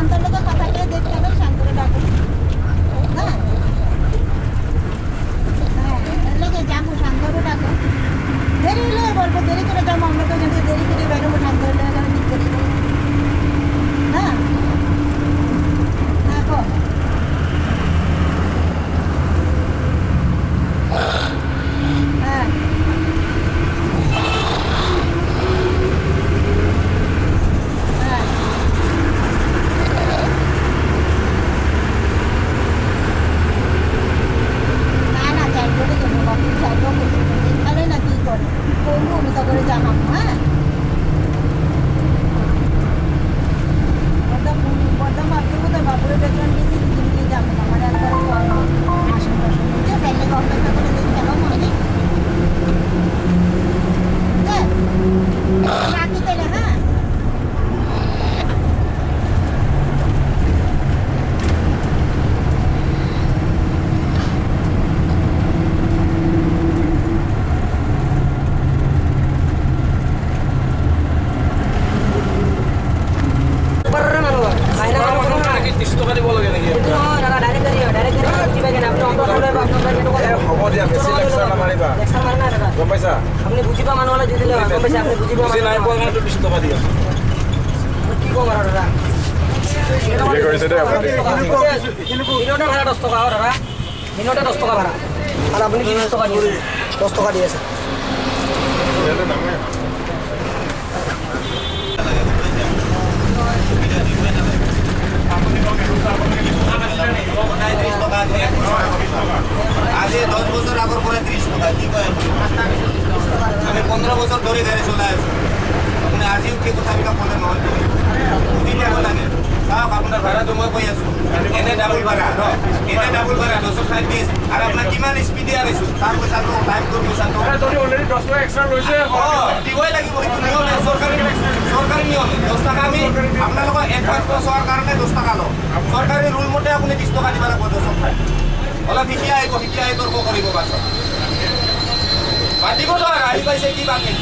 শান্তর লোকের কথা নিয়ে দেখতে হবে, শান্তরে ডাকুন। হ্যাঁ হ্যাঁ, এর লোকে যাবো, শান্তরে ডাকুন। দেরি হলে বলবো, দেরি করে যাবো, আমরা তো যদি দেরি করে বেরোবো, শান্তরে লেগে যাবে, ঠিক দেরি করে। হ্যাঁ হ্যাঁ, কর। হ্যাঁ হ্যাঁ, না না, চাই করে দেবো বাপু, চাইবো কিছু এখানে না, কি করে করবো আমি তো করে জানাবো। হ্যাঁ, বড্ডা বড্ডা মারতেও তো বাপুরের বেতন দিয়েছি, নিয়ে যাবো না, আমার একবারে আসন টাসন বুঝছে, তাইলে অপেক্ষা করে দেখতে হবে অনেক। হ্যাঁ, রাখি তাইলে। হ্যাঁ আপনি বুঝিব মানুহ হলে দি দিলে গম পাইছে, আপনি বুঝিব বুজি নাই পোৱা কাৰণে 20 টকা দি আছো। কি কম আৰু দাদা মিনিটৰ ভাড়া 10 টকা দাদা, মিনিটে 10 টকা ভাড়া, আৰু আপুনি 20 টকা দি আছে, 10 টকা দি আছে। আজি 10 বছর আগর পরে 30 টাকা কি কয়, আমি 15 বছর ধরে গাড়ি চলাই আছো, আপনি আজিও কি কথা বিলাক বলে নহয়, বুজি পাব লাগে। চাওক আপোনাৰ ভাড়াটো মই কৈ আছো, এনে ডাবল ভাড়া ন, এনে ডাবল ভাড়া 230, আৰু আপোনাক কিমান স্পীডে আনিছো, তাৰ পইচাটো টাইম কৰি পইচাটো অলৰেডি 10 টকা এক্সট্ৰা লৈছে। দিবই লাগিব, সেইটো নিয়ম, চৰকাৰী নিয়ম। 10 টকা আমি আপোনালোকক এডভান্স চোৱাৰ কাৰণে 10 টকা লওঁ, চৰকাৰী ৰুল মতে আপুনি 30 টকা দিব লাগিব। 10 টকা অলপ শিকি আহিব তৰ্ক কৰিব, পাছত মাতিব তো আহি পাইছে কি বাকি।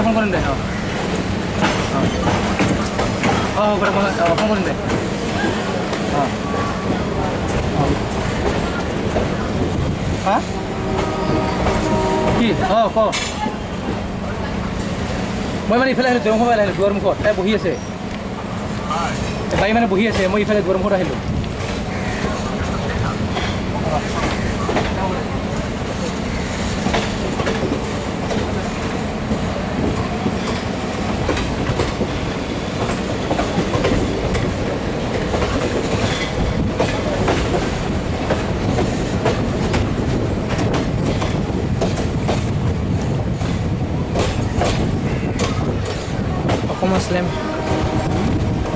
ফোন করেন দে, ফোন করেন দে। হ্যাঁ কি ক মই মানে ইফালে আহিলোঁ, দৰমুখত আহিলোঁ, দুৱাৰ মুখত তাই বহি আছে, তাই মানে বহি আছে, মই ইফালে দুৱাৰ মুখত আহিলোঁ।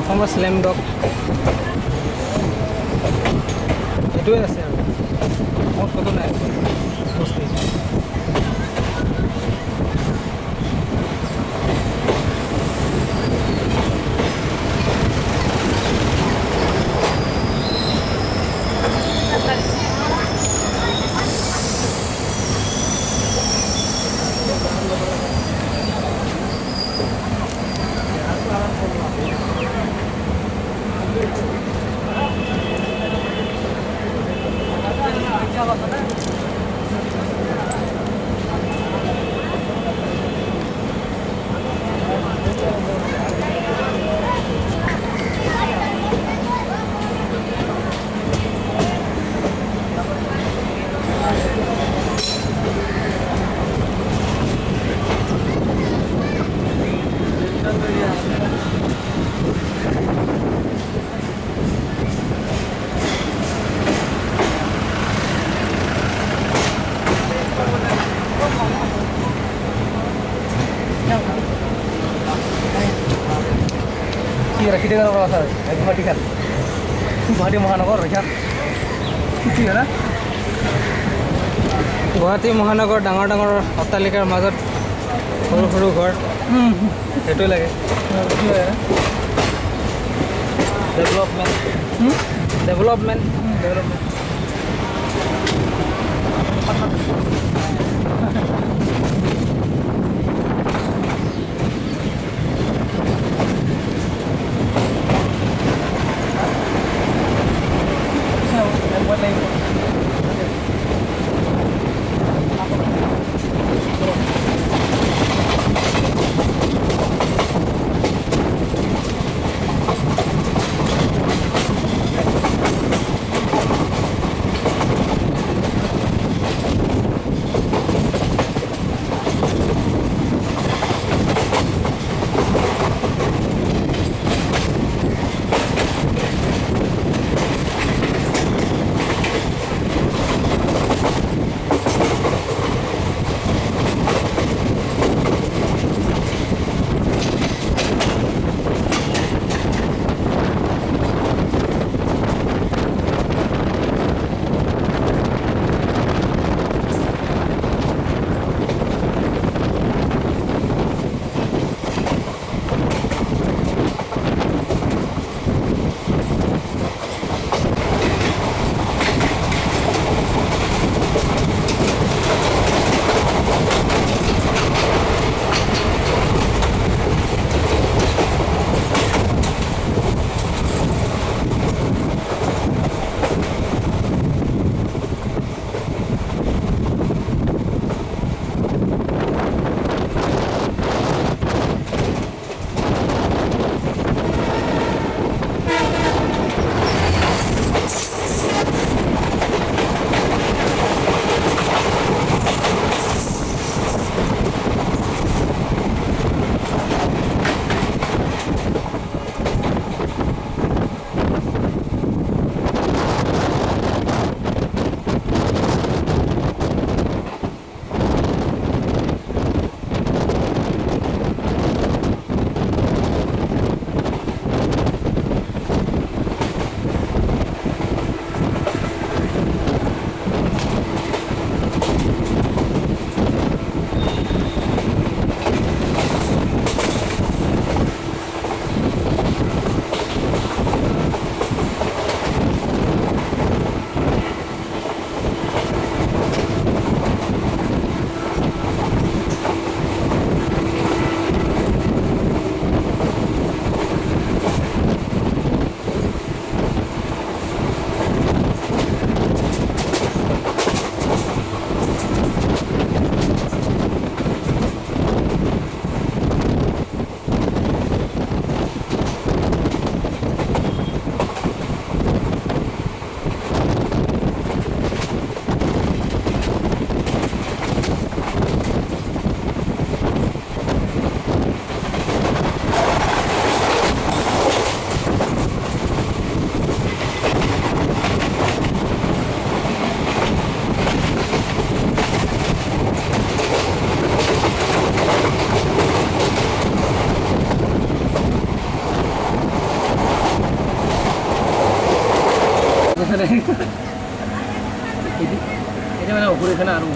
অসমৰ স্লেম ডগ এইটোৱে আছে আৰু মোৰ ক'তো নাই বস্তু। ৰাখি দিব লগা আছে গুৱাহাটীখন গুৱাহাটী মহানগৰ এইখন কি হয় না গুৱাহাটী মহানগৰ ডাঙৰ ডাঙৰ অট্টালিকাৰ মাজত সৰু সৰু ঘৰ সেইটোৱে লাগে ডেভেলপমেণ্ট ডেভেলপমেণ্ট ডেভেলপমেণ্ট এটা মানে উপৰে এখানে আৰো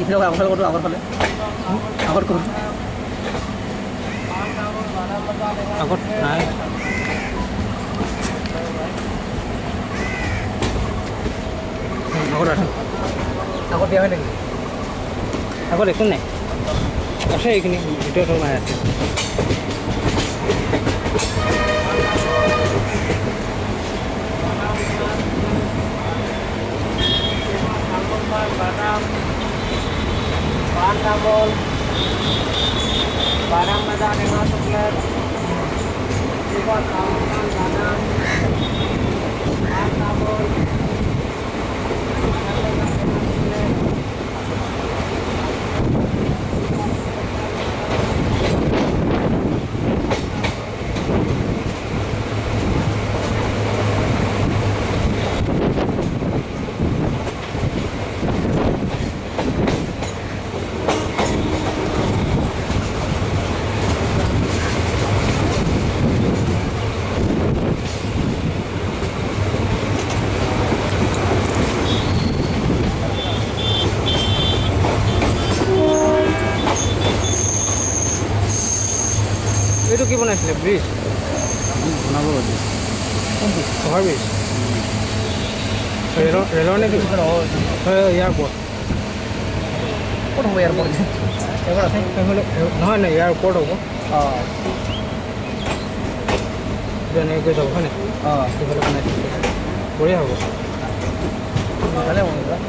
ইফালে আগৰ ফালে আগৰ ফালে আগত কৰো আগত নাই আগত আছে আগত দিয়া হয় নেকি আগত একো নাই আছে এইখিনি ভিতৰত নাই আছে Barang ada dengan coklat, juga kawan barang, sabun, কি বনাইছিলে ব্ৰিজ বনাব গৈছে অভাৰ ব্ৰিজ ৰেলৰ নেকি এয়াৰপৰ্ট ক'ত হ'ব এয়াৰপৰ্ট এবাৰ আছে নহয় নাই ইয়াৰ ওপৰত হ'ব অঁ এনেকৈ গৈ যাব হয়নে অঁ সেইফালে বনাইছিলে বঢ়িয়া হ'ব ভালে হ'ব এইবিলাক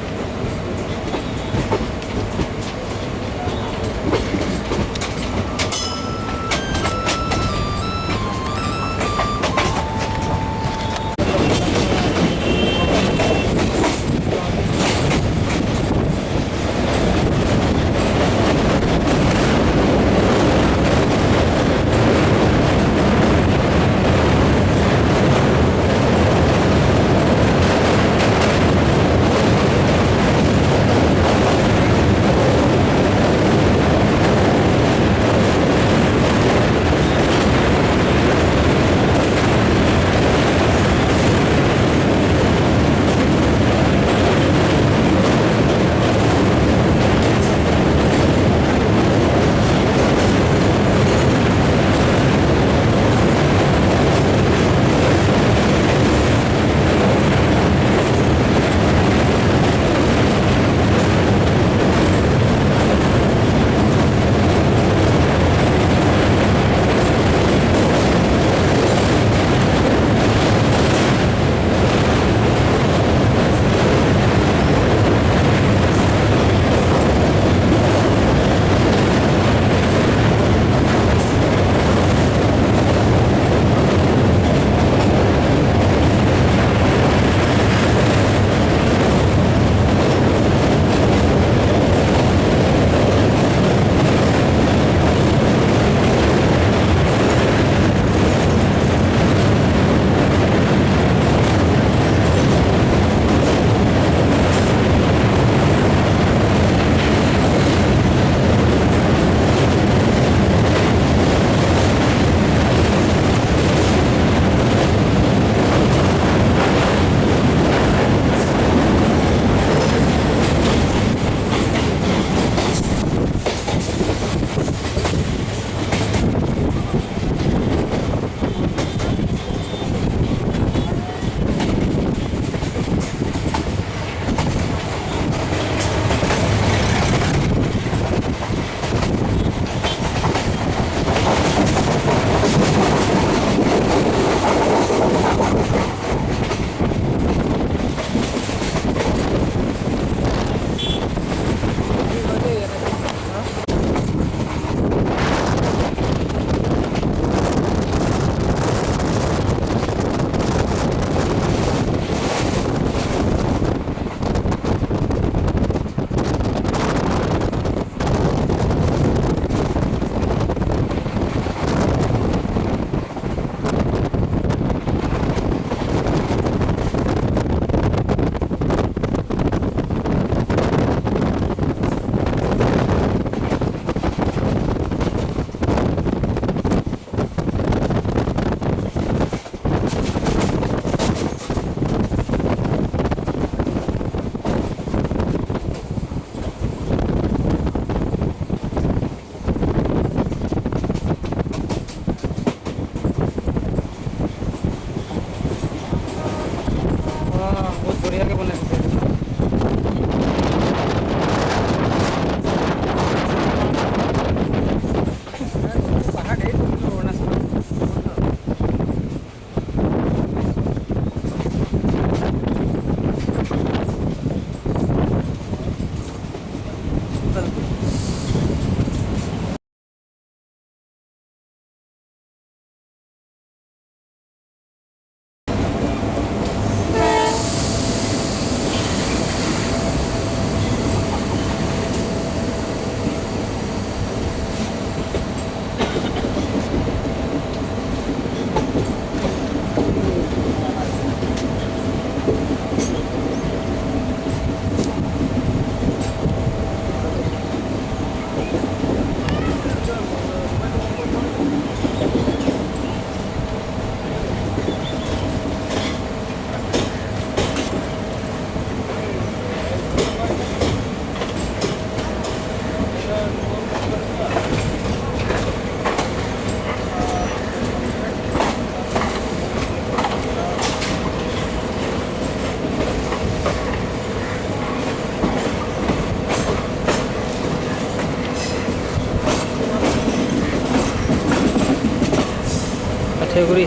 সেগুড়ি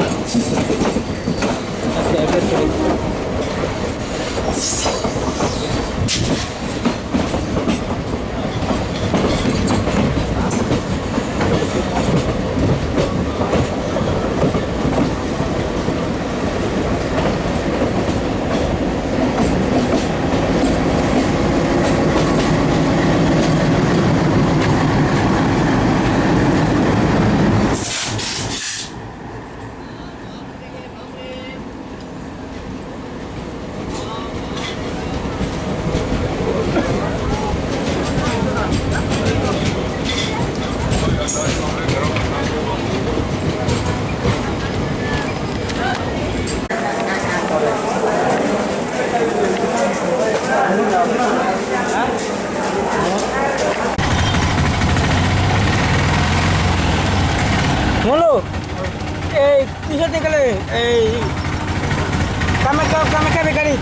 হলো এই কিসের গেলে এই কামাখ্যা বেকারি